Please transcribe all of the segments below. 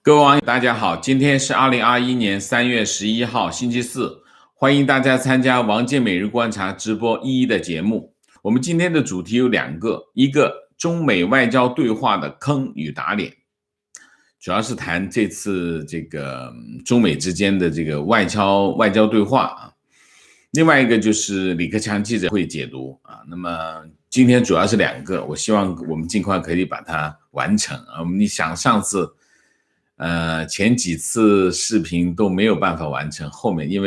各位网友，大家好，今天是2021年3月11号，星期四，欢迎大家参加王健每日观察直播的节目。我们今天的主题有两个，一个中美外交对话的坑与打脸，主要是谈这次这个中美之间的这个外交对话啊。另外一个就是李克强记者会解读啊。那么今天主要是两个，我希望我们尽快可以把它完成啊。你想上次前几次视频都没有办法完成，后面因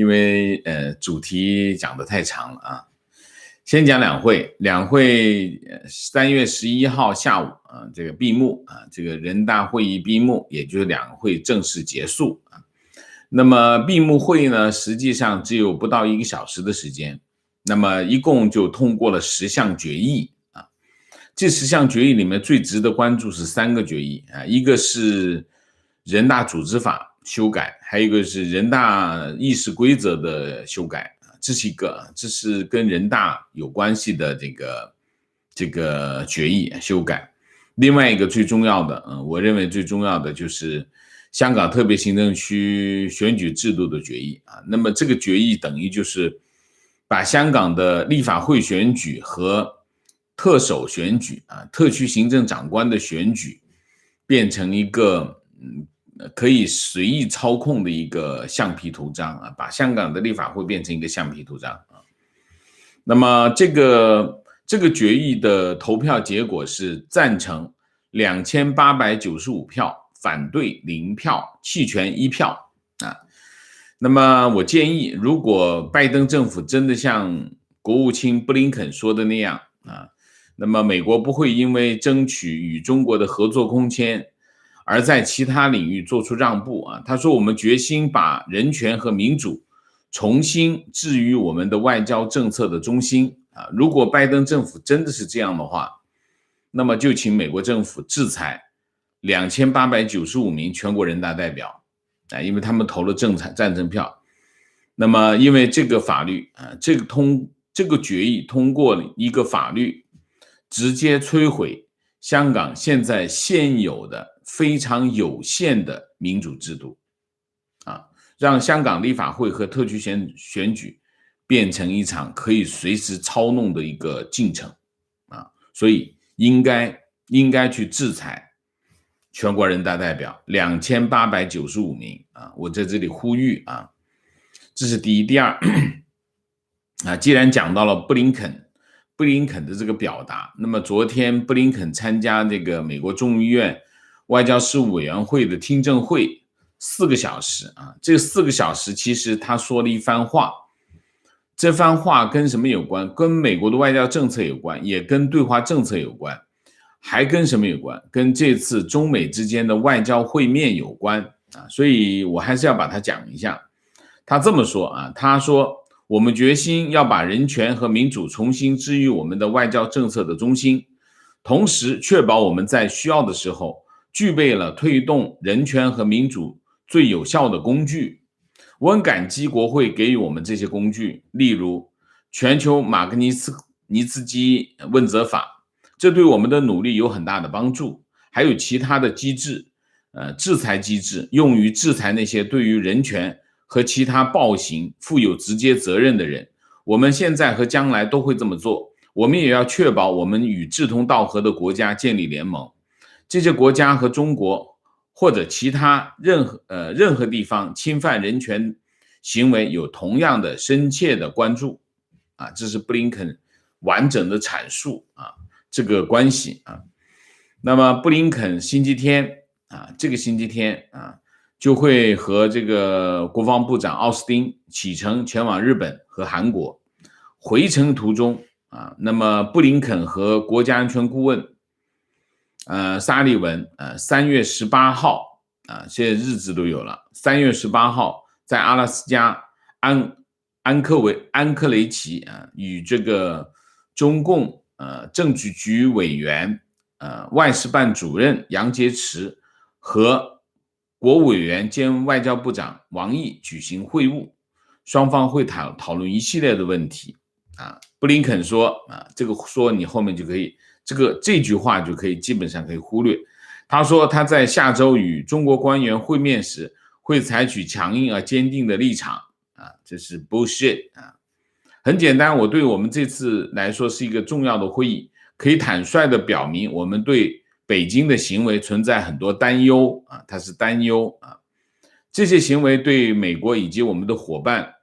为主题讲得太长了啊。先讲两会3月11号下午这个闭幕啊，这个人大会议闭幕，也就是两会正式结束啊。那么闭幕会呢，实际上只有不到1个小时的时间，那么一共就通过了10项决议啊。这10项决议里面最值得关注是3个决议啊，一个是人大组织法修改，还有一个是人大议事规则的修改，这是跟人大有关系的这个决议修改。另外一个最重要的，我认为最重要的就是香港特别行政区选举制度的决议啊。那么这个决议等于就是把香港的立法会选举和特首选举啊，特区行政长官的选举变成一个可以随意操控的一个橡皮图章啊，把香港的立法会变成一个橡皮图章啊。那么这个决议的投票结果是赞成2895票，反对0票，弃权1票啊。那么我建议，如果拜登政府真的像国务卿布林肯说的那样啊，那么美国不会因为争取与中国的合作空间而在其他领域做出让步啊。他说我们决心把人权和民主重新置于我们的外交政策的中心啊。如果拜登政府真的是这样的话，那么就请美国政府制裁2895名全国人大代表啊，因为他们投了赞成票。那么因为这个法律啊，这个决议通过了一个法律，直接摧毁香港现有的非常有限的民主制度啊，让香港立法会和特区选举变成一场可以随时操弄的一个进程啊。所以应该去制裁全国人大代表2895名啊。我在这里呼吁啊，这是第一。第二啊，既然讲到了布林肯的这个表达，那么昨天布林肯参加这个美国众议院外交事务委员会的听证会4个小时啊，这4个小时其实他说了一番话，这番话跟什么有关？跟美国的外交政策有关，也跟对华政策有关，还跟什么有关？跟这次中美之间的外交会面有关啊，所以我还是要把它讲一下。他这么说啊，他说我们决心要把人权和民主重新置于我们的外交政策的中心，同时确保我们在需要的时候具备了推动人权和民主最有效的工具。我很感激国会给予我们这些工具，例如全球马格尼茨基问责法，这对我们的努力有很大的帮助。还有其他的机制，制裁机制，用于制裁那些对于人权和其他暴行负有直接责任的人。我们现在和将来都会这么做。我们也要确保我们与志同道合的国家建立联盟，这些国家和中国或者其他任何地方侵犯人权行为有同样的深切的关注啊。这是布林肯完整的阐述啊这个关系啊。那么布林肯这个星期天就会和这个国防部长奥斯汀启程前往日本和韩国。回程途中那么布林肯和国家安全顾问沙利文3月18号现在日子都有了，3月18号在阿拉斯加安克雷奇与这个中共政治局委员外事办主任杨洁篪和国务委员兼外交部长王毅举行会晤，双方会讨论一系列的问题布林肯说这个说你后面就可以这句话就可以基本上可以忽略。他说他在下周与中国官员会面时会采取强硬而坚定的立场这是 bullshit 很简单，我对我们这次来说是一个重要的会议，可以坦率地表明我们对北京的行为存在很多担忧他是担忧这些行为对美国以及我们的伙伴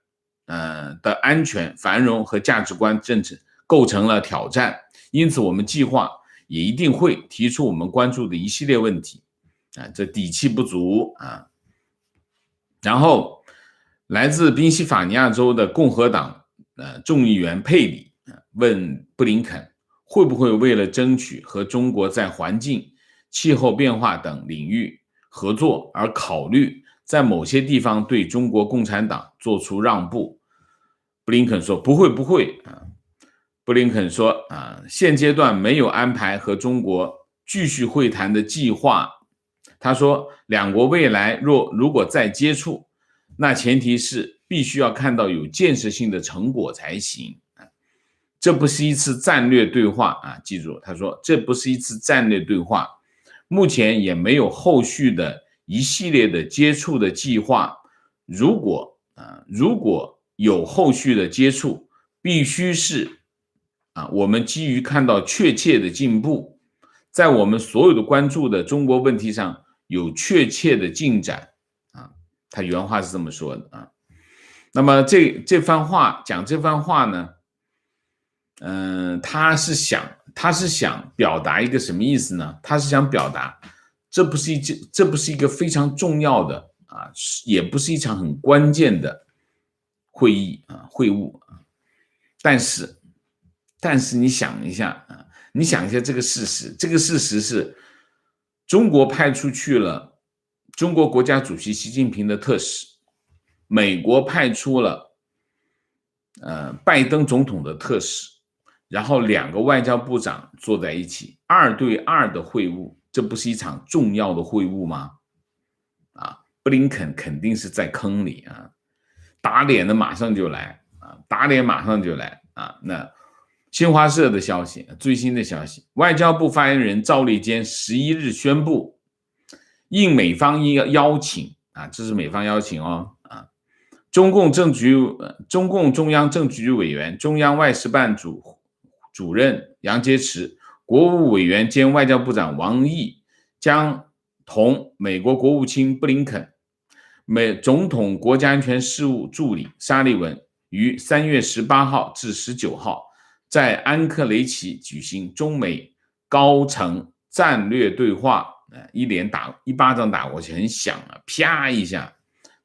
的安全、繁荣和价值观政治构成了挑战，因此我们计划也一定会提出我们关注的一系列问题这底气不足然后来自宾夕法尼亚州的共和党众议员佩里问布林肯会不会为了争取和中国在环境、气候变化等领域合作而考虑在某些地方对中国共产党做出让步。布林肯说不会布林肯说现阶段没有安排和中国继续会谈的计划。他说两国未来如果再接触，那前提是必须要看到有建设性的成果才行这不是一次战略对话记住他说这不是一次战略对话，目前也没有后续的一系列的接触的计划。如果有后续的接触，必须是我们基于看到确切的进步，在我们所有的关注的中国问题上有确切的进展他原话是这么说的那么这番话讲这番话呢他是想表达一个什么意思呢？他是想表达这不是一个非常重要的也不是一场很关键的会晤但是你想一下这个事实是中国派出去了中国国家主席习近平的特使，美国派出了拜登总统的特使，然后两个外交部长坐在一起2对2的会晤，这不是一场重要的会晤吗？布林肯肯定是在坑里打脸的马上就来那新华社的消息，最新的消息，外交部发言人赵立坚11日宣布，应美方邀请这是美方邀请中共中央政治局委员、中央外事办主任杨洁篪，国务委员兼外交部长王毅将同美国国务卿布林肯、总统国家安全事务助理沙利文于3月18号至19号在安克雷奇举行中美高层战略对话一巴掌打过去很响啪一下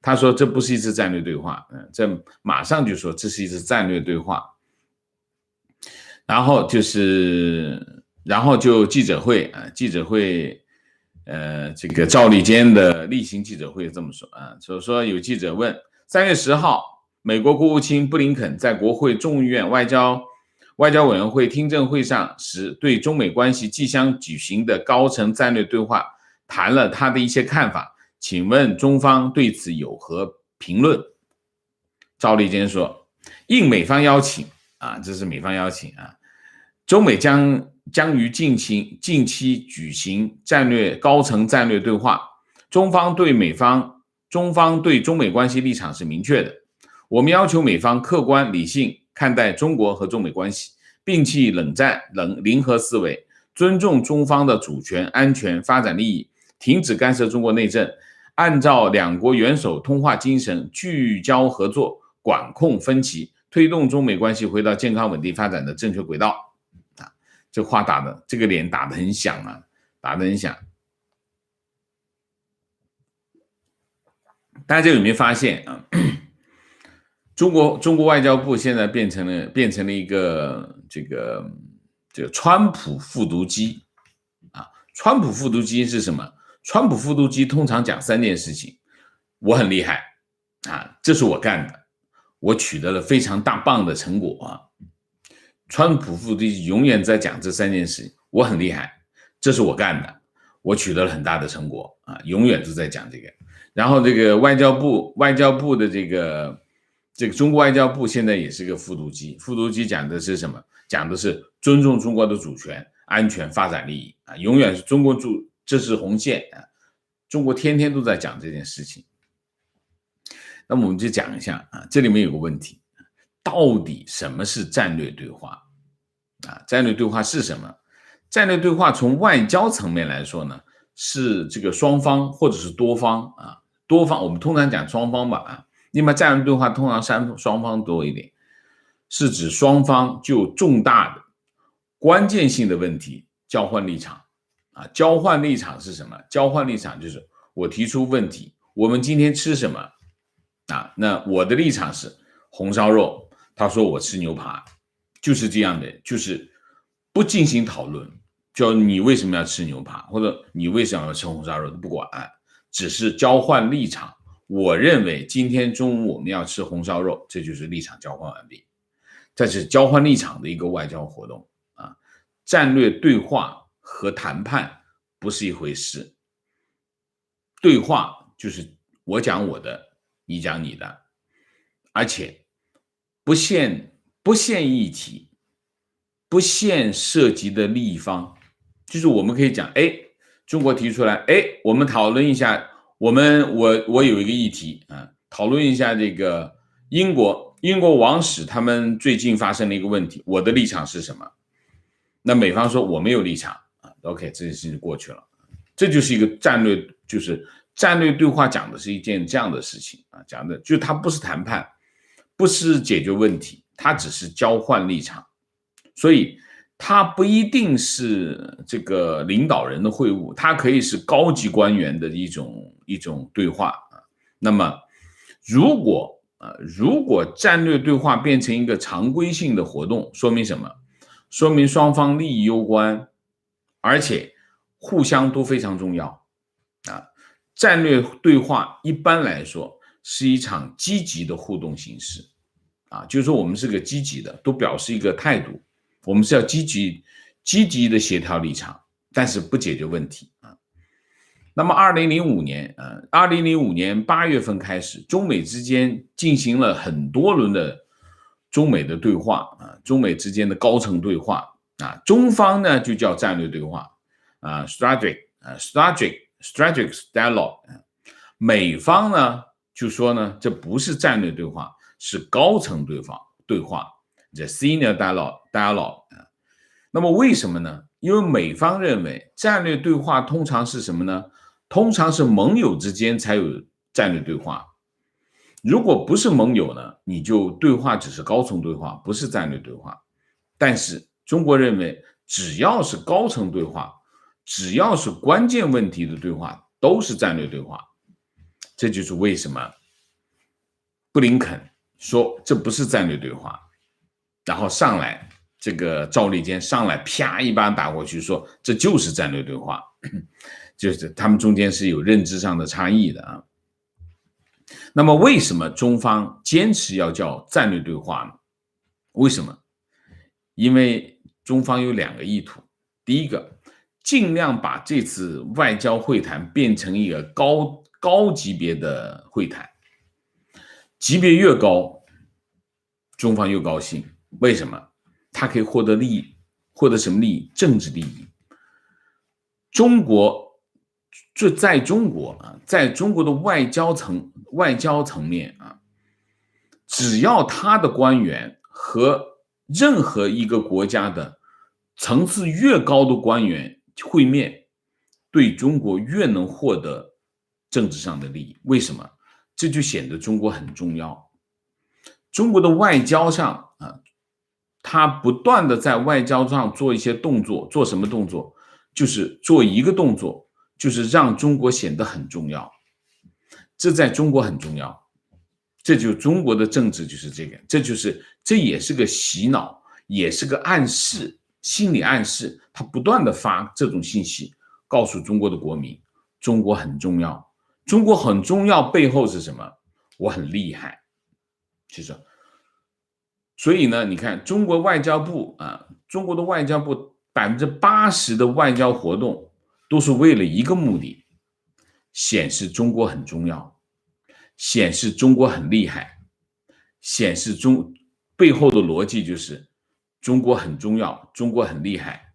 他说这不是一次战略对话这马上就说这是一次战略对话然后就记者会这个赵立坚的例行记者会这么说说有记者问3月10号美国国务卿布林肯在国会众议院外交委员会听证会上时对中美关系即将举行的高层战略对话谈了他的一些看法，请问中方对此有何评论？赵立坚说应美方邀请这是美方邀请中美将于近期举行高层战略对话，中方对中美关系立场是明确的，我们要求美方客观理性看待中国和中美关系，摒弃冷战零和思维，尊重中方的主权、安全、发展利益，停止干涉中国内政，按照两国元首通话精神聚焦合作，管控分歧，推动中美关系回到健康稳定发展的正确轨道这话这个脸打得很响打得很响。大家有没有发现中国外交部现在变成了一个这个川普复读机川普复读机是什么？川普复读机通常讲3件事情，我很厉害这是我干的，我取得了非常大棒的成果川普复读机永远在讲这3件事情，我很厉害，这是我干的，我取得了很大的成果永远都在讲这个。然后这个外交部的这个中国外交部现在也是个复读机，复读机讲的是什么？讲的是尊重中国的主权、安全、发展利益永远是这是红线啊。中国天天都在讲这件事情。那么我们就讲一下啊，这里面有个问题，到底什么是战略对话啊？战略对话是什么？战略对话从外交层面来说呢，是这个双方或者是多方啊，多方我们通常讲双方吧啊，另外战略对话通常双方多一点，是指双方就重大的关键性的问题交换立场啊。交换立场是什么？交换立场就是我提出问题，我们今天吃什么啊？那我的立场是红烧肉，他说我吃牛扒，就是这样的，就是不进行讨论，就你为什么要吃牛扒，或者你为什么要吃红烧肉都不管，只是交换立场。我认为今天中午我们要吃红烧肉，这就是立场交换完毕。这是交换立场的一个外交活动啊。战略对话和谈判不是一回事，对话就是我讲我的，你讲你的，而且不限议题，不限涉及的利益方，就是我们可以讲，中国提出来，我们讨论一下，我有一个议题啊，讨论一下这个英国王室他们最近发生了一个问题，我的立场是什么？那美方说我没有立场啊 ，OK， 这件事情就过去了。这就是一个战略，就是战略对话讲的是一件这样的事情啊，讲的就它不是谈判，不是解决问题，它只是交换立场，所以它不一定是这个领导人的会晤，它可以是高级官员的一种对话啊。那么如果战略对话变成一个常规性的活动，说明什么？说明双方利益攸关，而且互相都非常重要啊。战略对话一般来说是一场积极的互动形式啊，就是说我们是个积极的，都表示一个态度，我们是要积极的协调立场，但是不解决问题啊。那么2005年8月份开始，中美之间进行了很多轮的中美的对话啊，中美之间的高层对话啊，中方呢就叫战略对话啊 strategic dialogue， 美方呢就说呢这不是战略对话，是高层对话 the senior dialogue。 那么为什么呢？因为美方认为战略对话通常是什么呢？通常是盟友之间才有战略对话，如果不是盟友呢，你就对话只是高层对话，不是战略对话。但是中国认为只要是高层对话，只要是关键问题的对话，都是战略对话。这就是为什么布林肯说这不是战略对话，然后上来这个赵立坚上来啪一巴打过去说这就是战略对话，就是他们中间是有认知上的差异的啊。那么为什么中方坚持要叫战略对话呢？为什么？因为中方有两个意图，第一个，尽量把这次外交会谈变成一个高级别的会谈，级别越高，中方越高兴。为什么？他可以获得利益，获得什么利益？政治利益。在中国的外交层面啊，只要他的官员和任何一个国家的层次越高的官员会面，对中国越能获得政治上的利益。为什么？这就显得中国很重要。中国的外交上啊，他不断的在外交上做一些动作，做什么动作？就是做一个动作，就是让中国显得很重要。这在中国很重要，这就中国的政治就是这个，这也是个洗脑，也是个暗示，心理暗示。他不断的发这种信息，告诉中国的国民，中国很重要。中国很重要背后是什么？我很厉害。其实，所以呢，你看中国外交部啊，中国的外交部80%的外交活动都是为了一个目的，显示中国很重要，显示中国很厉害，显示背后的逻辑就是中国很重要，中国很厉害，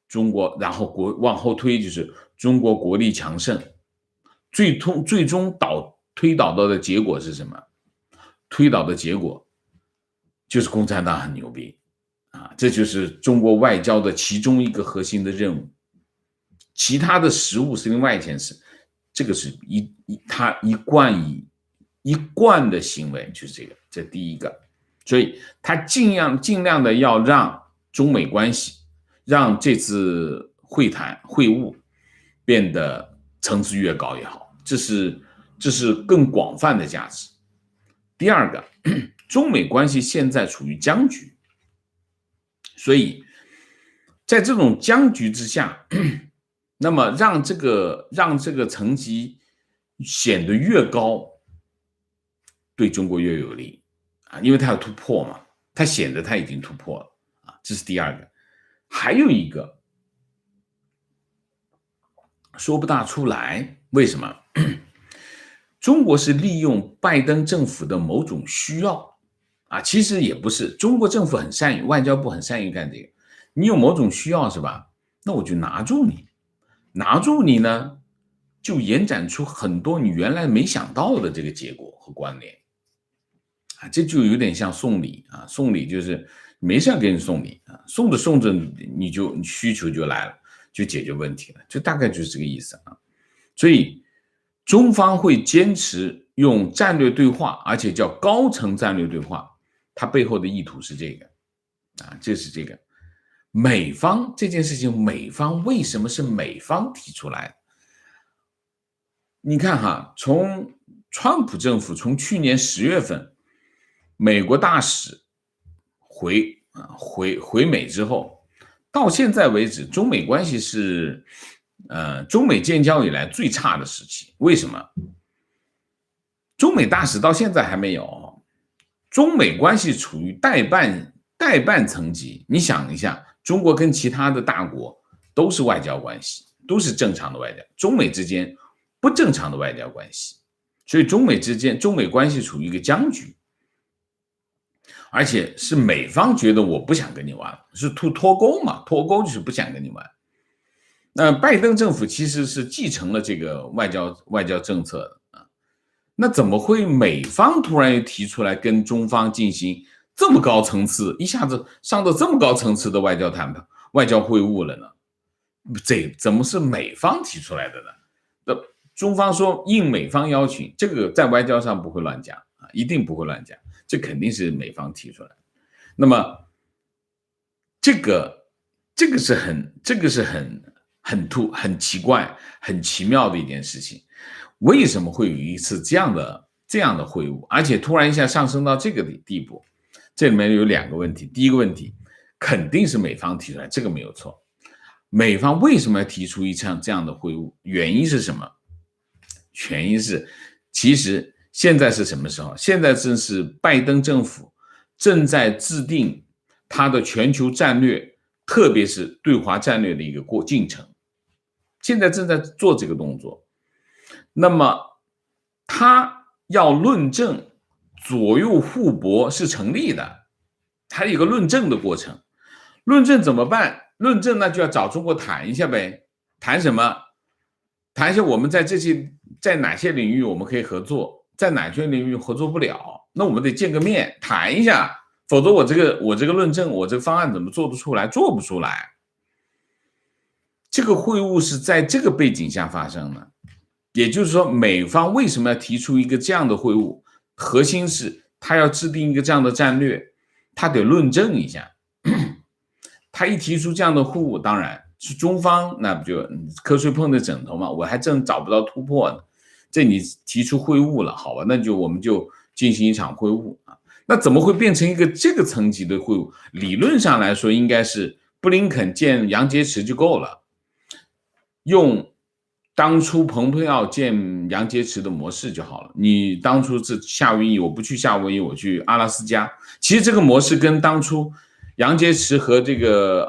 中国，然后往后推就是中国国力强盛，最终推导到的结果是什么？推导的结果就是共产党很牛逼啊，这就是中国外交的其中一个核心的任务。其他的实务是另外一件事，这个是他一贯的行为就是这个，这第一个。所以他尽量的要让中美关系，让这次会晤变得层次越高越好，这是更广泛的价值。第二个，中美关系现在处于僵局，所以在这种僵局之下，那么让这个层级显得越高，对中国越有利啊，因为它要突破嘛，它显得它已经突破了啊，这是第二个。还有一个说不大出来，为什么？中国是利用拜登政府的某种需要啊，其实也不是，中国政府很善于，外交部很善于干这个。你有某种需要是吧？那我就拿住你呢，就延展出很多你原来没想到的这个结果和关联啊，这就有点像送礼啊，送礼就是没事给你送礼啊，送着你需求就来了，就解决问题了，就大概就是这个意思啊。所以中方会坚持用战略对话，而且叫高层战略对话，它背后的意图是这个啊，这是这个。美方这件事情，美方为什么是美方提出来的？你看哈，从川普政府从去年10月份美国大使回美之后，到现在为止，中美关系是中美建交以来最差的时期。为什么？中美大使到现在还没有，中美关系处于代办层级。你想一下，中国跟其他的大国都是外交关系，都是正常的外交，中美之间不正常的外交关系，所以中美关系处于一个僵局，而且是美方觉得我不想跟你玩，是脱钩嘛，脱钩就是不想跟你玩。那拜登政府其实是继承了这个外交政策的啊，那怎么会美方突然又提出来跟中方进行这么高层次，一下子上到这么高层次的外交谈判、外交会晤了呢？这怎么是美方提出来的呢？那中方说应美方邀请，这个在外交上不会乱讲啊，一定不会乱讲，这肯定是美方提出来的。那么这个是很奇怪、很奇妙的一件事情。为什么会有一次这样的会晤，而且突然一下上升到这个地步？这里面有2个问题。第一个问题，肯定是美方提出来，这个没有错。美方为什么要提出一场这样的会晤？原因是什么？原因是，其实现在是什么时候？现在正是拜登政府正在制定他的全球战略，特别是对华战略的一个进程。现在正在做这个动作，那么他要论证左右互搏是成立的，它有一个论证的过程。论证怎么办？论证那就要找中国谈一下呗。谈什么？谈一下我们在哪些领域我们可以合作，在哪些领域合作不了，那我们得见个面谈一下，否则我这个论证，我这个方案怎么做得出来？做不出来。这个会晤是在这个背景下发生的，也就是说，美方为什么要提出一个这样的会晤？核心是他要制定一个这样的战略，他得论证一下。他一提出这样的会晤，当然是中方，那不就瞌睡碰着枕头嘛？我还真找不到突破呢。这你提出会晤了，好吧？那我们就进行一场会晤啊。那怎么会变成一个这个层级的会晤？理论上来说，应该是布林肯见杨洁篪就够了。用当初蓬佩奥见杨洁篪的模式就好了。你当初是夏威夷，我不去夏威夷，我去阿拉斯加。其实这个模式跟当初杨洁篪和这个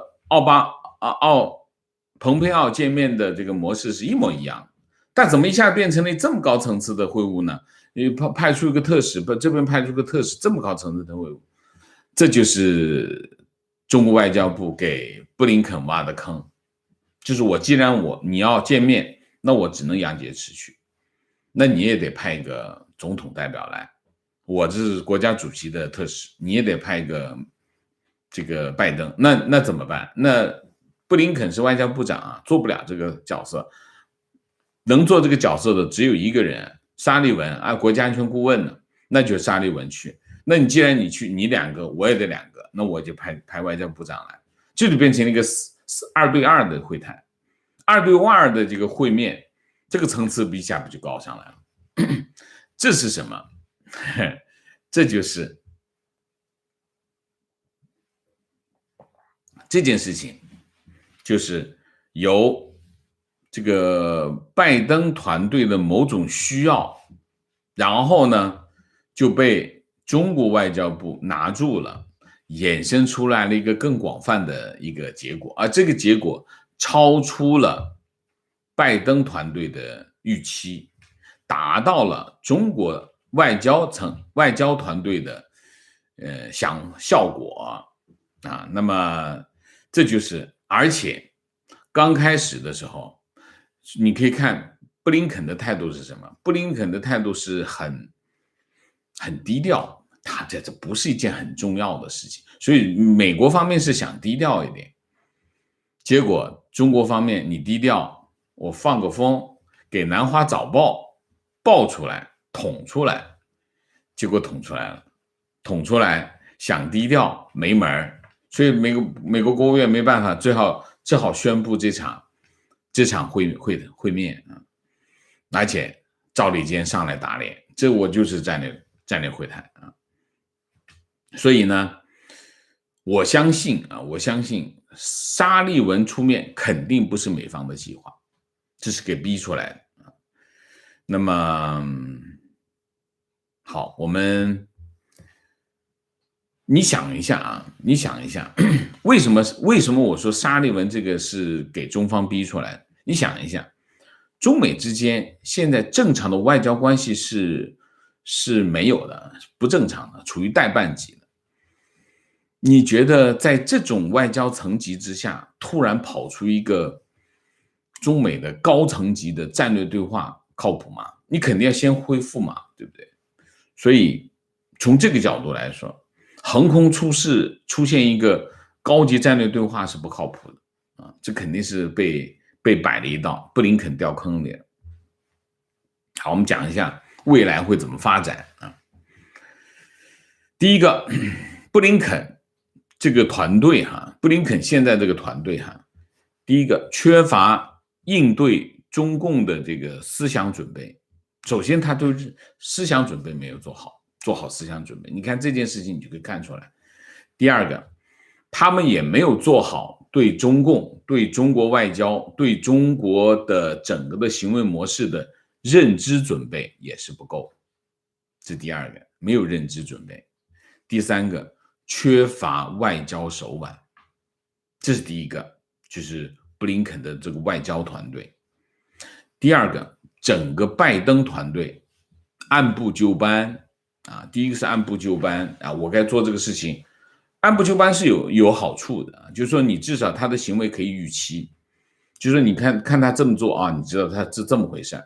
蓬佩奥见面的这个模式是一模一样。但怎么一下变成了这么高层次的会晤呢？派出一个特使，这边派出个特使，这么高层次的会晤，这就是中国外交部给布林肯挖的坑就是你要见面，那我只能杨洁篪去，那你也得派一个总统代表来，我这是国家主席的特使，你也得派一个这个拜登，那怎么办？那布林肯是外交部长啊，做不了这个角色，能做这个角色的只有一个人，沙利文啊，国家安全顾问呢，那就沙利文去。那你既然你去，你2个，我也得2个，那我就派外交部长来，这就变成了一个2对2的会谈，2对2的这个会面，这个层次一下不就高上来了？这是什么？这就是这件事情，就是由这个拜登团队的某种需要，然后呢就被中国外交部拿住了，衍生出来了一个更广泛的一个结果，而这个结果超出了拜登团队的预期，达到了中国外交团队的效果啊。那么这就是，而且刚开始的时候，你可以看布林肯的态度是什么？布林肯的态度是很低调，他这不是一件很重要的事情，所以美国方面是想低调一点，结果中国方面你低调，我放个风，给南华早报爆出来，捅出来，结果捅出来了，捅出来想低调没门，所以美国国务院没办法，只好宣布这场会面啊，而且赵立坚上来打脸，这我就是战略会谈啊。所以呢，我相信沙利文出面肯定不是美方的计划，这是给逼出来的。那么好，你想一下，为什么我说沙利文这个是给中方逼出来的？你想一下，中美之间现在正常的外交关系是没有的，不正常的，处于待办级的。你觉得在这种外交层级之下，突然跑出一个中美的高层级的战略对话，靠谱吗？你肯定要先恢复嘛，对不对？所以从这个角度来说，横空出现一个高级战略对话是不靠谱的啊，这肯定是被摆了一道，布林肯掉坑里了。好，我们讲一下未来会怎么发展啊？第一个，布林肯这个团队布林肯现在这个团队第一个缺乏应对中共的这个思想准备。首先，他就是思想准备没有做好思想准备。你看这件事情，你就可以看出来。第二个，他们也没有做好对中共、对中国外交、对中国的整个的行为模式的认知准备也是不够。这第二个，没有认知准备。第三个，缺乏外交手腕。这是第一个，就是布林肯的这个外交团队。第二个，整个拜登团队按部就班第一个是按部就班我该做这个事情，按部就班是有好处的就是说你至少他的行为可以预期，就是说你看他这么做你知道他是这么回事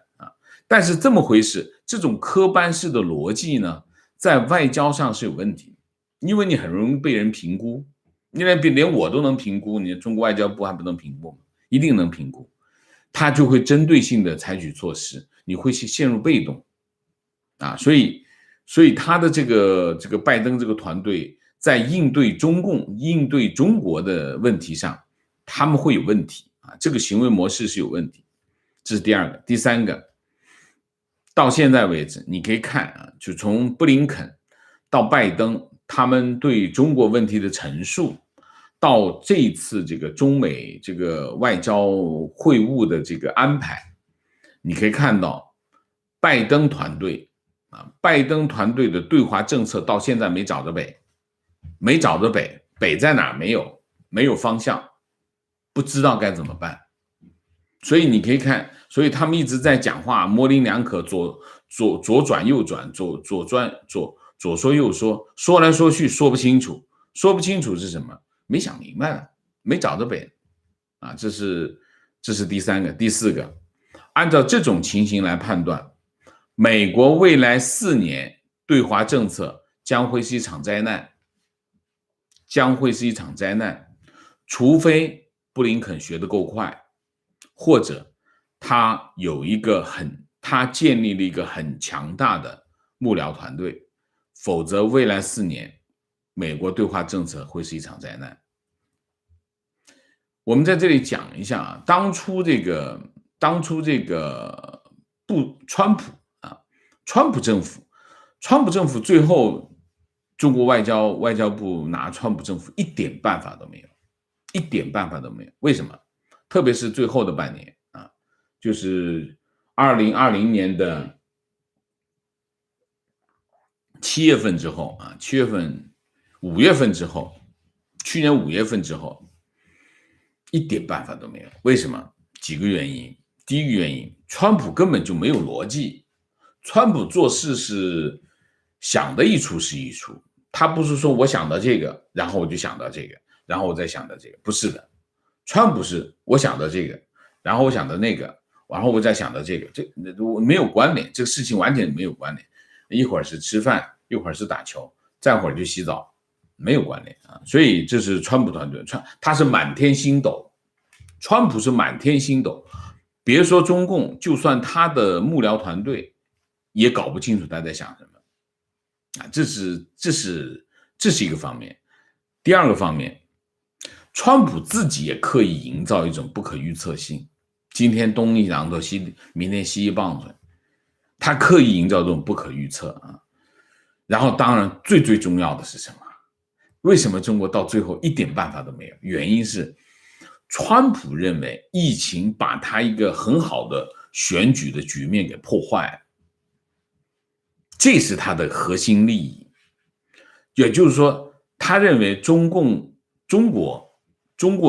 但是这么回事，这种科班式的逻辑呢，在外交上是有问题，因为你很容易被人评估，因为连我都能评估，你中国外交部还不能评估吗？一定能评估，他就会针对性的采取措施，你会陷入被动所以他的这个拜登这个团队在应对中共、应对中国的问题上，他们会有问题这个行为模式是有问题，这是第二个。第三个，到现在为止，你可以看就从布林肯到拜登，他们对中国问题的陈述，到这一次这个中美这个外交会晤的这个安排，你可以看到拜登团队的对华政策到现在没找着北，北在哪没有方向，不知道该怎么办。所以你可以看，所以他们一直在讲话，模棱两可，左转右转，左说右说，说来说去说不清楚是什么？没想明白了，没找着北这是这是第三个。第四个，按照这种情形来判断，美国未来4年对华政策将会是一场灾难，除非布林肯学得够快，或者他建立了一个很强大的幕僚团队，否则未来4年美国对华政策会是一场灾难。我们在这里讲一下啊，当初这个川普政府最后中国外交部拿川普政府一点办法都没有。为什么？特别是最后的半年啊，就是2020年的7月份之后啊，5月份之后，去年5月份之后，一点办法都没有。为什么？几个原因。第一个原因，川普根本就没有逻辑，川普做事是想的一出是一出，他不是说我想到这个，然后我就想到这个，然后我再想到这个，不是的。川普是我想到这个，然后我想到那个，然后我再想到这个，这没有关联，这个事情完全没有关联。一会儿是吃饭，一会儿是打球，再会儿就洗澡，没有关联啊。所以这是川普团队，他是满天星斗，川普是满天星斗。别说中共，就算他的幕僚团队也搞不清楚他在想什么啊。这是一个方面。第二个方面，川普自己也刻意营造一种不可预测性，今天东一榔头明天西一棒槌，他刻意营造这种不可预测啊。然后当然最重要的是什么？为什么中国到最后一点办法都没有？原因是川普认为疫情把他一个很好的选举的局面给破坏了，这是他的核心利益。也就是说，他认为中国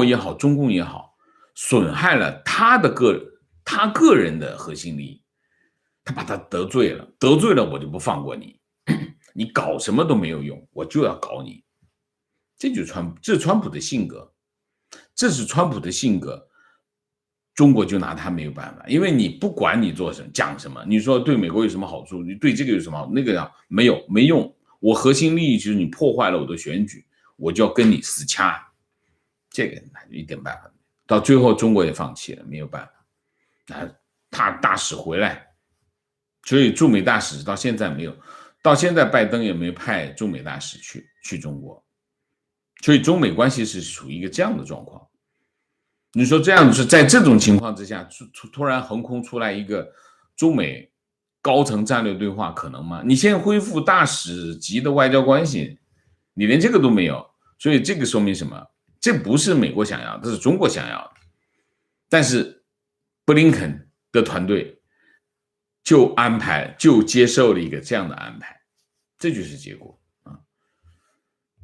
也好，中共也好，损害了他个人的核心利益，他把他得罪了我就不放过你，你搞什么都没有用，我就要搞你。这是川普的性格，中国就拿他没有办法，因为你不管你做什么讲什么，你说对美国有什么好处，你对这个有什么好处，那个没用，我核心利益就是你破坏了我的选举，我就要跟你死掐，这个一点办法没有。到最后中国也放弃了，没有办法。他大使回来，所以驻美大使到现在没有，到现在拜登也没派驻美大使去中国，所以中美关系是属于一个这样的状况。你说这样是在这种情况之下，突然横空出来一个中美高层战略对话，可能吗？你先恢复大使级的外交关系，你连这个都没有，所以这个说明什么？这不是美国想要，这是中国想要的。但是布林肯的团队就接受了一个这样的安排，这就是结果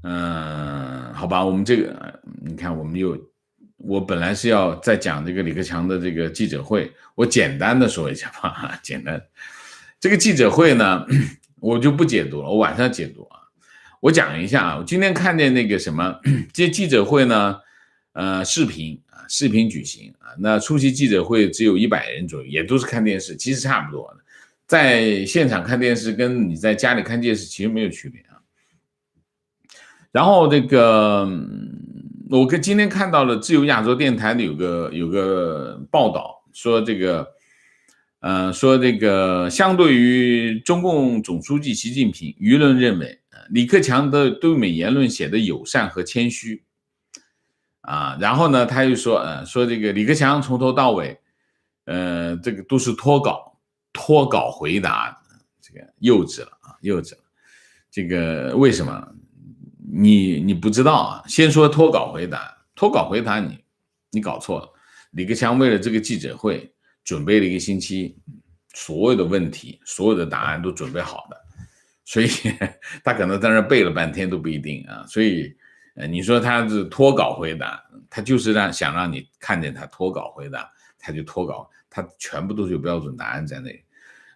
啊。好吧，我们这个你看，我本来是要再讲这个李克强的这个记者会，我简单的说一下吧，简单。这个记者会呢，我就不解读了，我晚上解读啊。我讲一下啊，我今天看见那个什么，这记者会呢，视频举行啊，那出席记者会只有100人左右，也都是看电视，其实差不多的。在现场看电视跟你在家里看电视其实没有区别啊。然后这个我今天看到了自由亚洲电台的有个报道，说这个相对于中共总书记习近平，舆论认为李克强的对美言论写的友善和谦虚啊。然后呢，他又说这个李克强从头到尾这个都是脱稿回答，这个幼稚了。这个为什么你不知道啊？先说脱稿回答你搞错了。李克强为了这个记者会准备了1个星期，所有的问题所有的答案都准备好的，所以他可能在那背了半天都不一定啊。所以你说他是脱稿回答，他就是想让你看见他脱稿回答，他就脱稿，他全部都是有标准答案在那里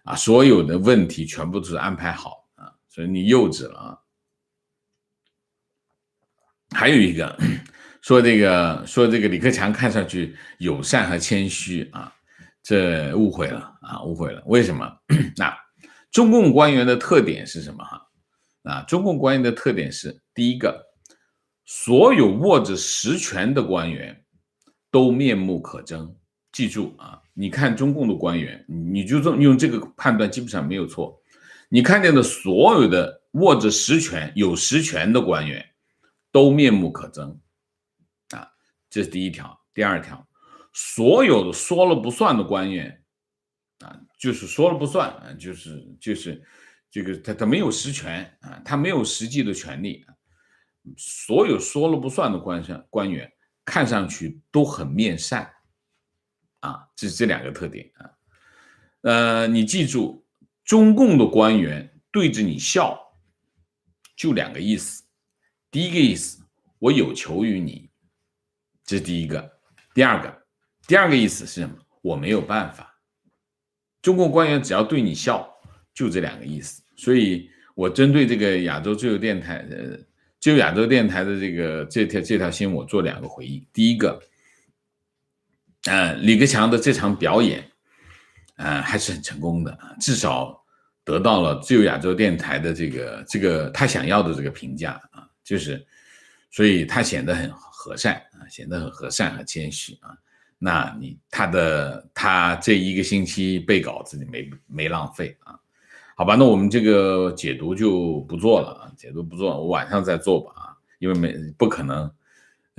啊，所有的问题全部都是安排好啊，所以你幼稚了啊。还有一个说这个李克强看上去友善和谦虚啊，这误会了啊，误会了。为什么？那中共官员的特点是什么哈？中共官员的特点是，第一个，所有握着实权的官员都面目可憎。记住啊，你看中共的官员，你就用这个判断基本上没有错。你看见的所有的握着实权、有实权的官员都面目可憎啊，这是第一条。第二条，所有的说了不算的官员啊，就是说了不算啊，就是这个他没有实权啊，他没有实际的权利。所有说了不算的官员看上去都很面善啊，这是这两个特点啊。你记住，中共的官员对着你笑，就两个意思。第一个意思，我有求于你，这是第一个。第二个意思是什么？我没有办法。中共官员只要对你笑，就这两个意思。所以我针对这个亚洲自由电台的这条新闻，我做两个回应。第一个，李克强的这场表演，还是很成功的，至少得到了自由亚洲电台的这个他想要的这个评价啊，就是所以他显得很和善啊，显得很和善和谦虚啊。那他这一个星期背稿子你没浪费啊。好吧，那我们这个解读就不做了啊，我晚上再做吧啊，因为不可能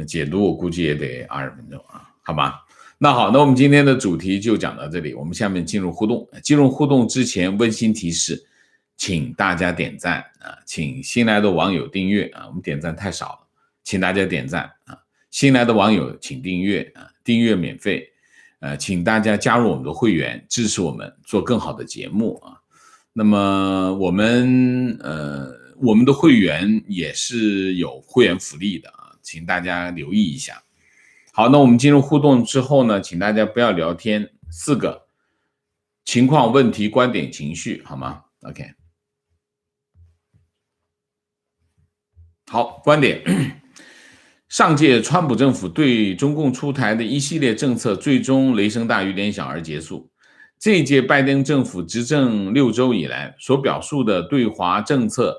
解读，我估计也得20分钟啊，好吧？那好，那我们今天的主题就讲到这里，我们下面进入互动。进入互动之前，温馨提示，请大家点赞啊，请新来的网友订阅啊，我们点赞太少了，请大家点赞啊，新来的网友请订阅啊，订阅免费，请大家加入我们的会员，支持我们做更好的节目啊。那么我们的会员也是有会员福利的啊，请大家留意一下。好，那我们进入互动之后呢，请大家不要聊天，4个情况、问题、观点、情绪，好吗 ？OK。好，观点。上届川普政府对中共出台的一系列政策，最终雷声大雨点小而结束。这一届拜登政府执政6周以来所表述的对华政策，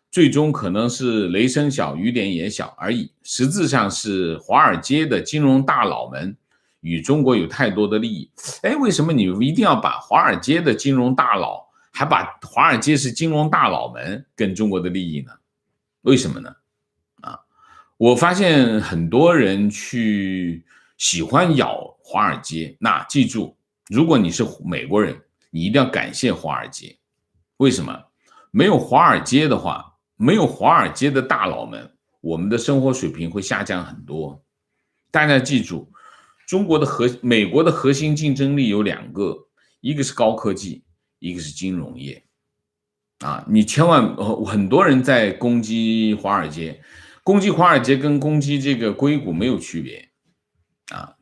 最终可能是雷声小雨点也小而已，实质上是华尔街的金融大佬们与中国有太多的利益。为什么你一定要把华尔街的金融大佬，还把华尔街是金融大佬们跟中国的利益呢？为什么呢？我发现很多人去喜欢咬华尔街，那记住，如果你是美国人，你一定要感谢华尔街。为什么？没有华尔街的话，没有华尔街的大佬们，我们的生活水平会下降很多。大家记住，美国的核心竞争力有2个，一个是高科技，一个是金融业。你千万很多人在攻击华尔街，跟攻击这个硅谷没有区别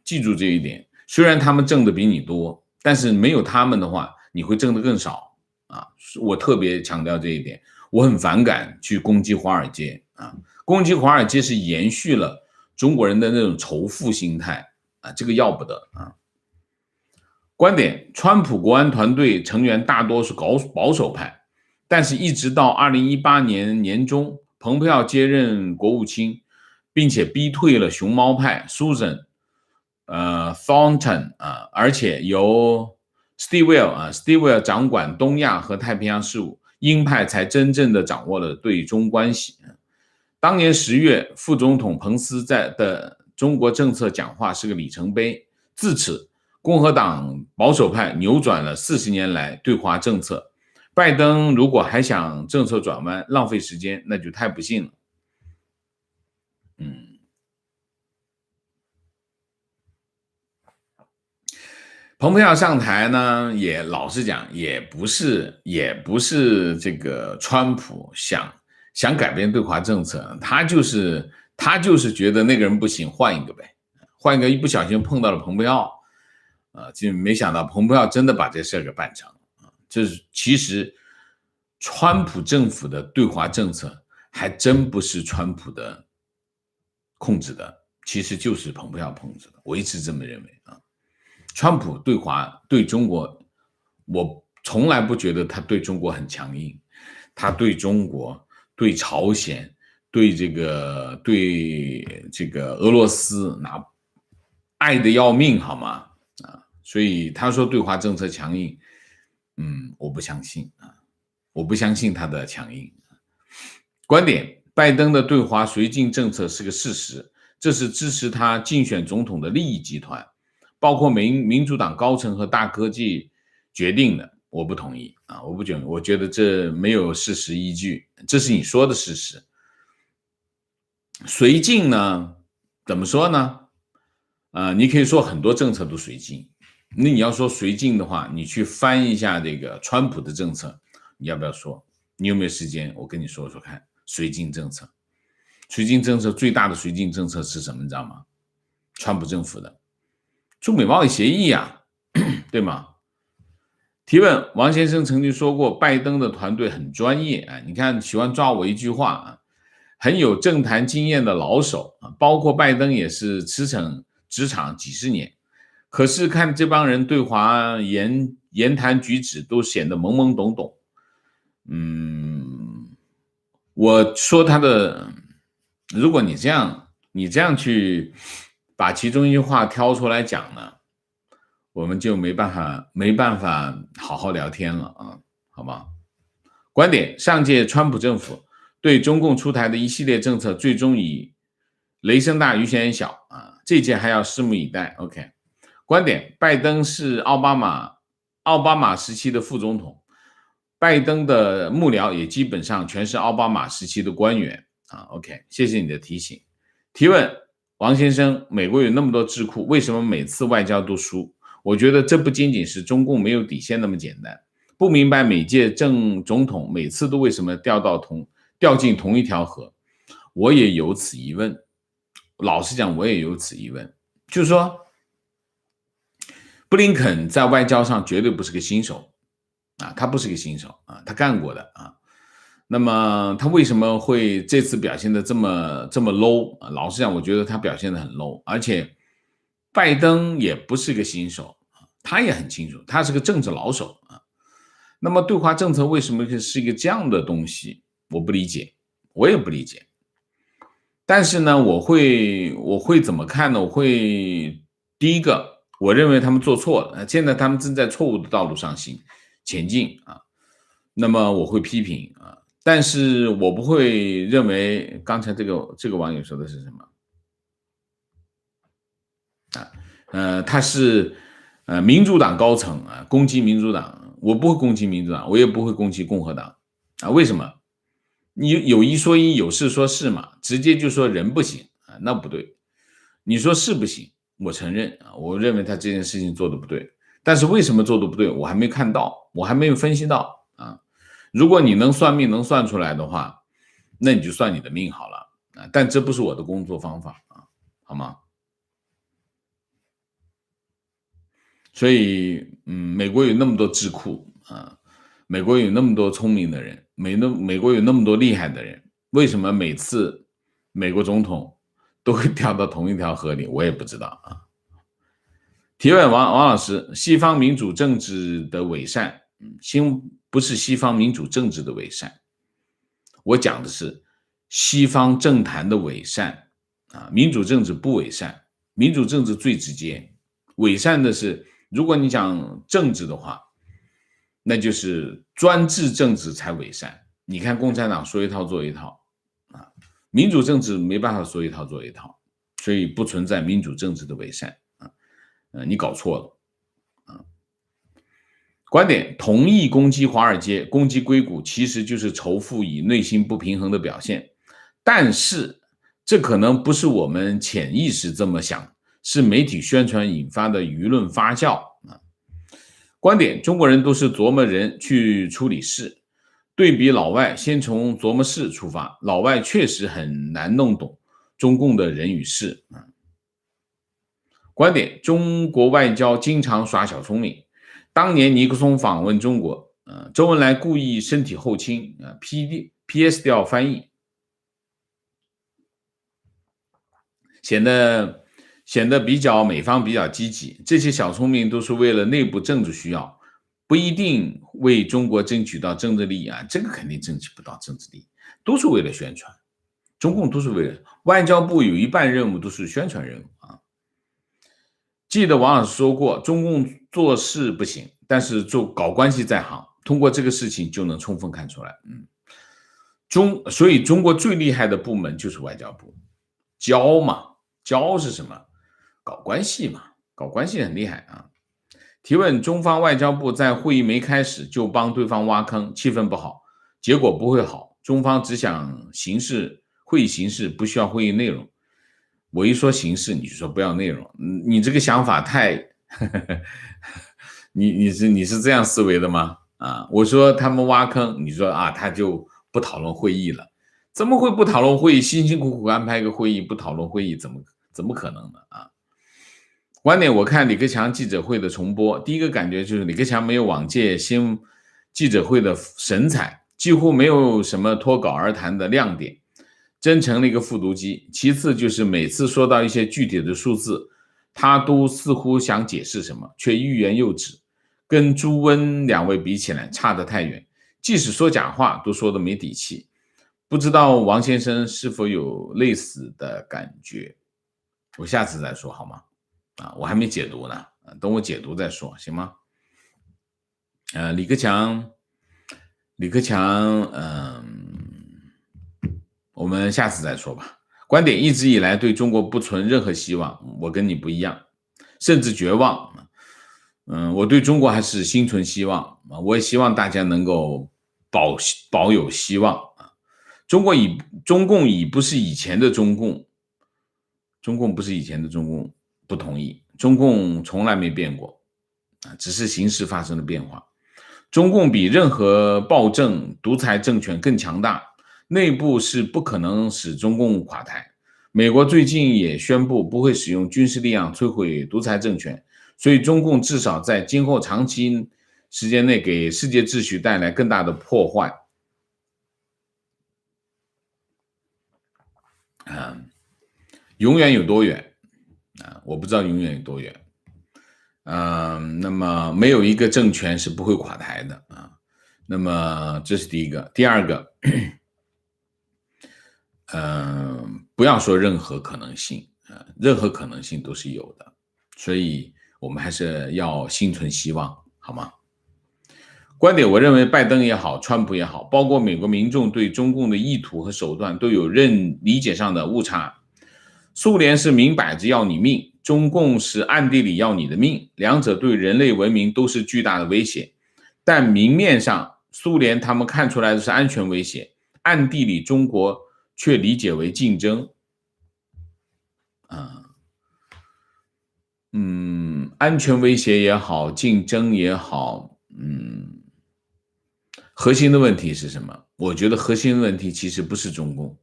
记住这一点。虽然他们挣的比你多，但是没有他们的话，你会挣得更少我特别强调这一点，我很反感去攻击华尔街攻击华尔街是延续了中国人的那种仇富心态这个要不得观点：川普国安团队成员大多是保守派，但是一直到2018年年中，蓬佩奥接任国务卿，并且逼退了熊猫派 Susan Thornton 而且由 Stilwell 掌管东亚和太平洋事务，鹰派才真正的掌握了对中关系。当年10月，副总统彭斯的中国政策讲话是个里程碑，自此共和党保守派扭转了40年来对华政策。拜登如果还想政策转弯，浪费时间，那就太不幸了。蓬佩奥上台呢，也老实讲，也不是这个川普想改变对华政策，他就是觉得那个人不行，换一个呗，换一个，一不小心碰到了蓬佩奥就没想到蓬佩奥真的把这事给办成了其实川普政府的对华政策还真不是川普的控制的，其实就是蓬佩奥碰瓷的，我一直这么认为啊。川普对中国，我从来不觉得他对中国很强硬，他对中国、对朝鲜、对这个俄罗斯爱的要命，好吗？所以他说对华政策强硬，我不相信啊，我不相信他的强硬。观点：拜登的对华绥靖政策是个事实，这是支持他竞选总统的利益集团，包括民主党高层和大科技决定的。我不同意啊，我觉得这没有事实依据，这是你说的事实。绥靖呢，怎么说呢？你可以说很多政策都绥靖。那你要说绥靖的话，你去翻一下这个川普的政策，你要不要说？你有没有时间？我跟你说说看，绥靖政策。绥靖政策最大的绥靖政策是什么？你知道吗？川普政府的中美贸易协议啊，对吗？提问：王先生曾经说过，拜登的团队很专业啊，你看喜欢抓我一句话啊，很有政坛经验的老手啊，包括拜登也是驰骋职场几十年，可是看这帮人对华言谈举止都显得懵懵懂懂。我说他的，如果你这样去把其中一句话挑出来讲呢，我们就没办法好好聊天了啊，好吗？观点：上届川普政府对中共出台的一系列政策，最终以雷声大雨点小啊，这届还要拭目以待。OK， 观点：拜登是奥巴马时期的副总统，拜登的幕僚也基本上全是奥巴马时期的官员啊。OK， 谢谢你的提醒。提问：王先生，美国有那么多智库，为什么每次外交都输？我觉得这不仅仅是中共没有底线那么简单，不明白每届总统每次都为什么掉进同一条河。我也有此疑问，老实讲，我也有此疑问，就是说，布林肯在外交上绝对不是个新手啊，他不是个新手啊，他干过的啊。那么他为什么会这次表现的这么 low 啊？老实讲，我觉得他表现的很 low， 而且拜登也不是个新手，他也很清楚，他是个政治老手啊。那么对华政策为什么是一个这样的东西？我不理解，我也不理解。但是呢，我会怎么看呢？第一个，我认为他们做错了，现在他们正在错误的道路上前进啊。那么我会批评啊，但是我不会认为刚才这个网友说的是什么啊？他是民主党高层啊，攻击民主党，我不会攻击民主党，我也不会攻击共和党啊。为什么？你有一说一，有事说事嘛，直接就说人不行啊，那不对。你说是不行，我承认啊，我认为他这件事情做的不对，但是为什么做的不对，我还没看到，我还没有分析到啊。如果你能算命能算出来的话，那你就算你的命好了啊，但这不是我的工作方法啊，好吗？所以，美国有那么多智库啊，美国有那么多聪明的人，美国有那么多厉害的人，为什么每次美国总统都会掉到同一条河里？我也不知道啊。提问：王老师，西方民主政治的伪善，不是西方民主政治的伪善，我讲的是西方政坛的伪善啊，民主政治不伪善，民主政治最直接，伪善的是。如果你讲政治的话，那就是专制政治才伪善。你看共产党说一套做一套啊，民主政治没办法说一套做一套，所以不存在民主政治的伪善啊。你搞错了啊。观点：同意攻击华尔街、攻击硅谷，其实就是仇富与内心不平衡的表现。但是这可能不是我们潜意识这么想。是媒体宣传引发的舆论发酵啊。观点：中国人都是琢磨人去处理事，对比老外，先从琢磨事出发，老外确实很难弄懂中共的人与事啊。观点：中国外交经常耍小聪明。当年尼克松访问中国，周恩来故意身体后倾，PS 掉翻译。显得美方比较积极。这些小聪明都是为了内部政治需要，不一定为中国争取到政治利益啊，这个肯定争取不到政治利益，都是为了宣传。中共都是为了外交部有一半任务都是宣传任务啊。记得王老师说过，中共做事不行，但是搞关系在行，通过这个事情就能充分看出来。所以中国最厉害的部门就是外交部，交是什么？搞关系嘛，搞关系很厉害啊。提问：中方外交部在会议没开始就帮对方挖坑，气氛不好，结果不会好。中方只想会议形式，不需要会议内容。我一说形式，你就说不要内容，你这个想法太，你是这样思维的吗？啊，我说他们挖坑，你说啊，他就不讨论会议了，怎么会不讨论会议？辛辛苦苦安排个会议，不讨论会议，怎么可能呢？啊，观点我看李克强记者会的重播，第一个感觉就是李克强没有往届新记者会的神采，几乎没有什么脱稿而谈的亮点。真成了一个复读机。其次就是每次说到一些具体的数字，他都似乎想解释什么，却欲言又止，跟朱温两位比起来差得太远。即使说假话，都说得没底气。不知道王先生是否有类似的感觉？我下次再说好吗？啊，我还没解读呢，等我解读再说，行吗？李克强，我们下次再说吧。观点一直以来对中国不存任何希望，我跟你不一样，甚至绝望。我对中国还是心存希望，我也希望大家能够保有希望。中共已不是以前的中共，不同意，中共从来没变过，只是形势发生了变化。中共比任何暴政独裁政权更强大，内部是不可能使中共垮台。美国最近也宣布不会使用军事力量摧毁独裁政权，所以中共至少在今后长期时间内给世界秩序带来更大的破坏。永远有多远？我不知道永远有多远。那么没有一个政权是不会垮台的啊。那么这是第一个。第二个，不要说任何可能性，任何可能性都是有的，所以我们还是要心存希望，好吗？观点，我认为拜登也好，川普也好，包括美国民众对中共的意图和手段都有理解上的误差。苏联是明摆着要你命，中共是暗地里要你的命，两者对人类文明都是巨大的威胁。但明面上，苏联他们看出来的是安全威胁，暗地里中国却理解为竞争。安全威胁也好，竞争也好，核心的问题是什么？我觉得核心的问题其实不是中共，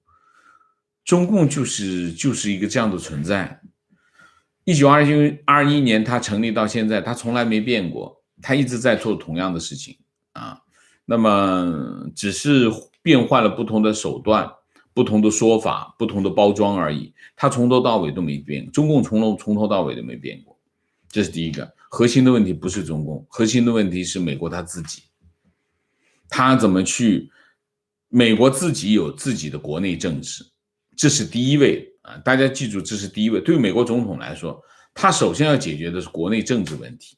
中共就是一个这样的存在。1921年它成立到现在，它从来没变过，它一直在做同样的事情啊。那么只是变换了不同的手段、不同的说法、不同的包装而已。它从头到尾都没变，中共从头到尾都没变过。这是第一个，核心的问题不是中共，核心的问题是美国他自己。他怎么去？美国自己有自己的国内政治，这是第一位啊！大家记住，这是第一位。对于美国总统来说，他首先要解决的是国内政治问题，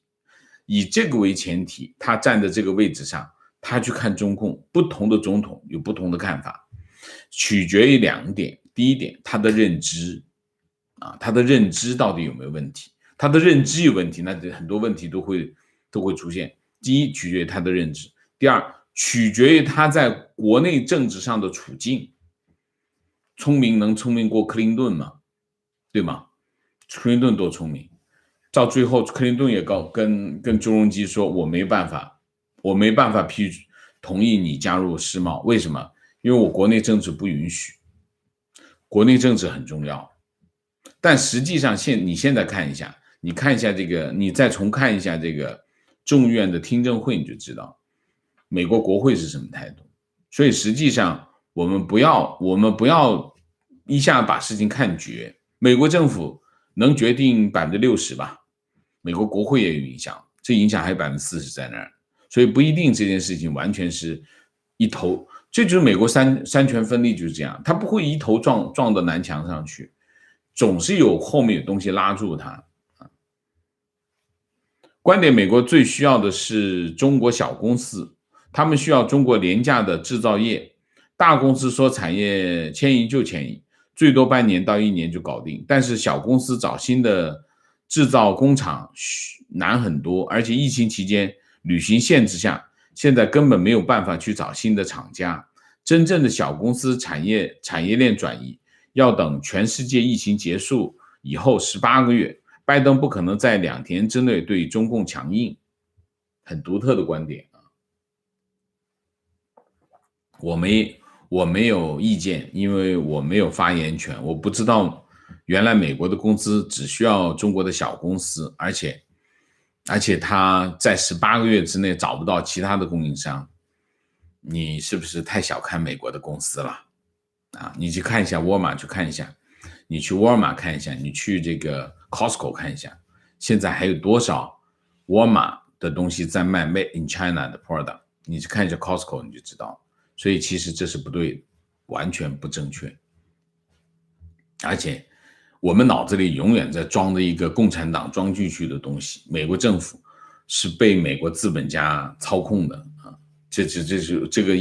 以这个为前提，他站在这个位置上，他去看中共，不同的总统有不同的看法，取决于两点。第一点，他的认知啊，他的认知到底有没有问题？他的认知有问题，那很多问题都会出现。第一，取决于他的认知；第二，取决于他在国内政治上的处境。能聪明过克林顿吗？对吗？克林顿多聪明，到最后克林顿也跟朱镕基说，我没办法同意你加入世贸，为什么？因为我国内政治不允许。国内政治很重要，但实际上你现在看一下，你再重看一下这个众议院的听证会，你就知道美国国会是什么态度。所以实际上我们不要一下把事情看绝美国政府能决定60%吧，美国国会也有影响，这影响还有40%在那儿，所以不一定这件事情完全是一头，这就是美国三权分立就是这样，它不会一头撞到南墙上去，总是有后面有东西拉住它。观点，美国最需要的是中国小公司，他们需要中国廉价的制造业，大公司说产业迁移就迁移，最多半年到1年就搞定，但是小公司找新的制造工厂难很多，而且疫情期间旅行限制下，现在根本没有办法去找新的厂家，真正的小公司产业链转移要等全世界疫情结束以后18个月，拜登不可能在2天之内对中共强硬，很独特的观点啊。我没有意见，因为我没有发言权，我不知道原来美国的公司只需要中国的小公司，而且他在18个月之内找不到其他的供应商，你是不是太小看美国的公司了啊？你去看一下沃尔玛，去看一下，你去沃尔玛看一下，你去这个 Costco 看一下，现在还有多少沃尔玛的东西在卖 Made in China 的 product， 你去看一下 Costco 你就知道。所以其实这是不对的，完全不正确。而且我们脑子里永远在装着一个共产党装进去的东西，美国政府是被美国资本家操控的啊，这是这个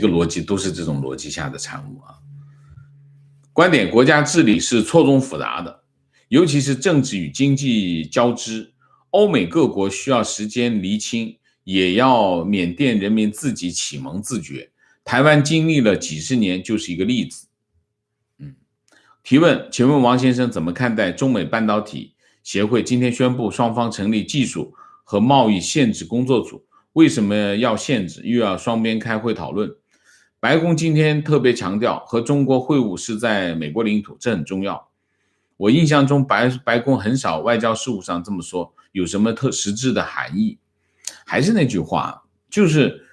逻辑都是这种逻辑下的产物啊。观点，国家治理是错综复杂的，尤其是政治与经济交织，欧美各国需要时间厘清，也要缅甸人民自己启蒙自觉。台湾经历了几十年就是一个例子。提问，请问王先生怎么看待中美半导体协会今天宣布双方成立技术和贸易限制工作组？为什么要限制，又要双边开会讨论？白宫今天特别强调和中国会晤是在美国领土，这很重要。我印象中白宫很少外交事务上这么说，有什么实质的含义？还是那句话，就是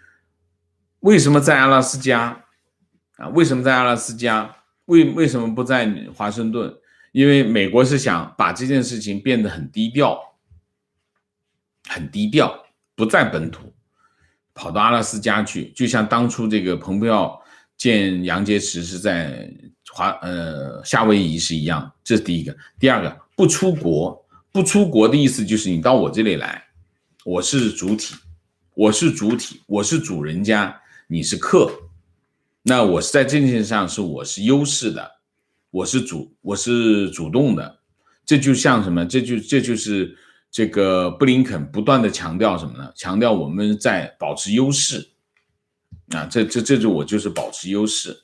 为什么在阿拉斯加啊？为什么在阿拉斯加？为什么不在华盛顿？因为美国是想把这件事情变得很低调，不在本土，跑到阿拉斯加去，就像当初这个蓬佩奥见杨洁篪是在夏威夷是一样。这是第一个。第二个，不出国，不出国的意思就是你到我这里来，我是主体，我是主人家，你是客。那我是在这件事上我是优势的，我是主动的。这就像什么？这就是这个布林肯不断的强调什么呢？强调我们在保持优势啊，这就我就是保持优势。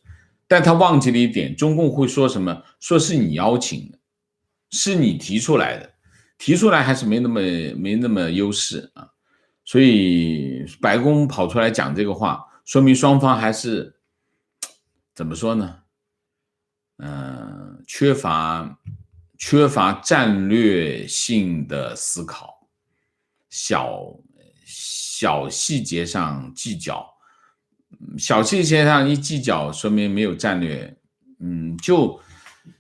但他忘记了一点，中共会说什么？说是你邀请的，是你提出来的，提出来还是没那么优势啊。所以白宫跑出来讲这个话，说明双方还是怎么说呢？缺乏战略性的思考，小细节上计较，小细节上一计较，说明没有战略。就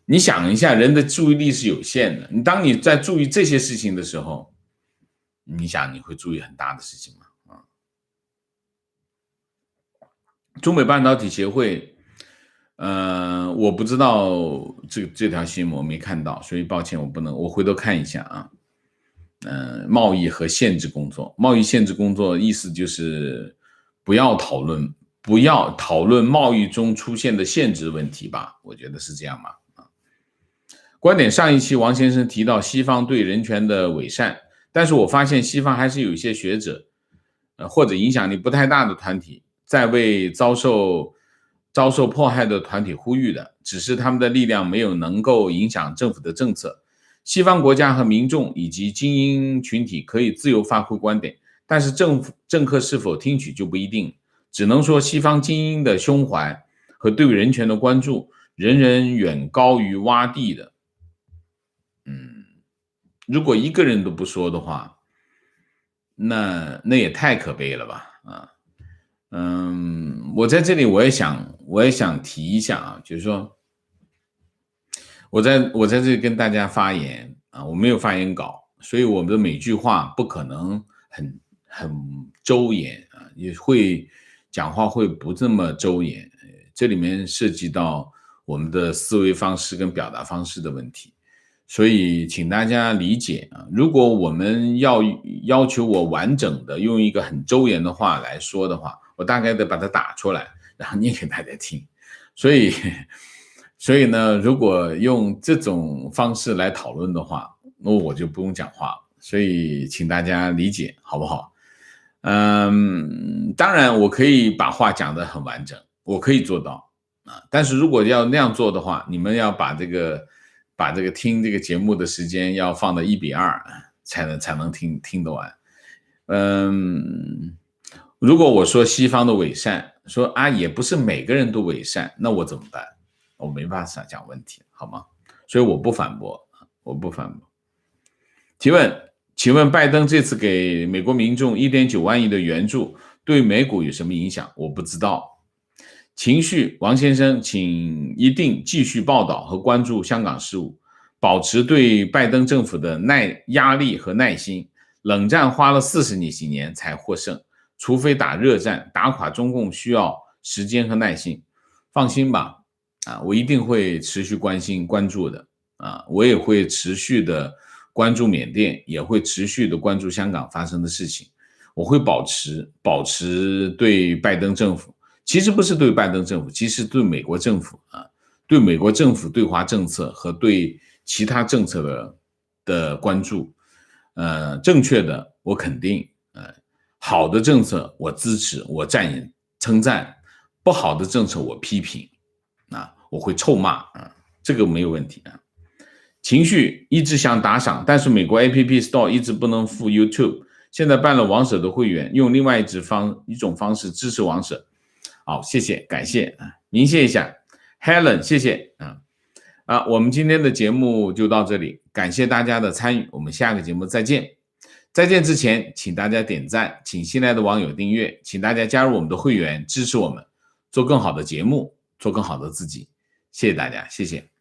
你想一下，人的注意力是有限的。当你在注意这些事情的时候，你想你会注意很大的事情吗？中美半导体协会，我不知道这条新闻我没看到，所以抱歉，我回头看一下啊。贸易和限制工作，贸易限制工作意思就是不要讨论贸易中出现的限制问题吧，我觉得是这样嘛。观点，上一期王先生提到西方对人权的伪善，但是我发现西方还是有一些学者，或者影响力不太大的团体在为遭受迫害的团体呼吁的，只是他们的力量没有能够影响政府的政策。西方国家和民众以及精英群体可以自由发挥观点，但是政客是否听取就不一定，只能说西方精英的胸怀和对人权的关注人人远高于洼地的。如果一个人都不说的话，那也太可悲了吧啊。我在这里我也想提一下啊，就是说我在这里跟大家发言啊，我没有发言稿，所以我们的每句话不可能很周延啊，也会讲话会不这么周延，这里面涉及到我们的思维方式跟表达方式的问题，所以请大家理解啊。如果我们要求我完整的用一个很周延的话来说的话，我大概得把它打出来，然后念给大家听。所以呢，如果用这种方式来讨论的话，那我就不用讲话了。所以请大家理解，好不好？当然我可以把话讲得很完整，我可以做到啊。但是如果要那样做的话，你们要把这个听这个节目的时间要放到1:2，才能听得完。如果我说西方的伪善，说啊也不是每个人都伪善，那我怎么办？我没办法讲问题，好吗？所以我不反驳。提问，请问拜登这次给美国民众1.9万亿的援助对美股有什么影响？我不知道。情绪，王先生，请一定继续报道和关注香港事务，保持对拜登政府的压力和耐心。冷战花了40几年才获胜，除非打热战，打垮中共需要时间和耐心。放心吧，我一定会持续关注的我也会持续的关注缅甸，也会持续的关注香港发生的事情。我会保持对拜登政府，其实不是对拜登政府，其实对美国政府对美国政府对华政策和对其他政策的关注。正确的我肯定，好的政策我支持，我称赞，不好的政策我批评，我会臭骂这个没有问题情绪一直想打赏，但是美国 App Store 一直不能付 YouTube， 现在办了王舍的会员，用另外一种方式支持王舍。好，谢谢，感谢明谢一下 Helen， 谢谢我们今天的节目就到这里，感谢大家的参与，我们下个节目再见。再见之前，请大家点赞，请新来的网友订阅，请大家加入我们的会员，支持我们做更好的节目，做更好的自己。谢谢大家，谢谢。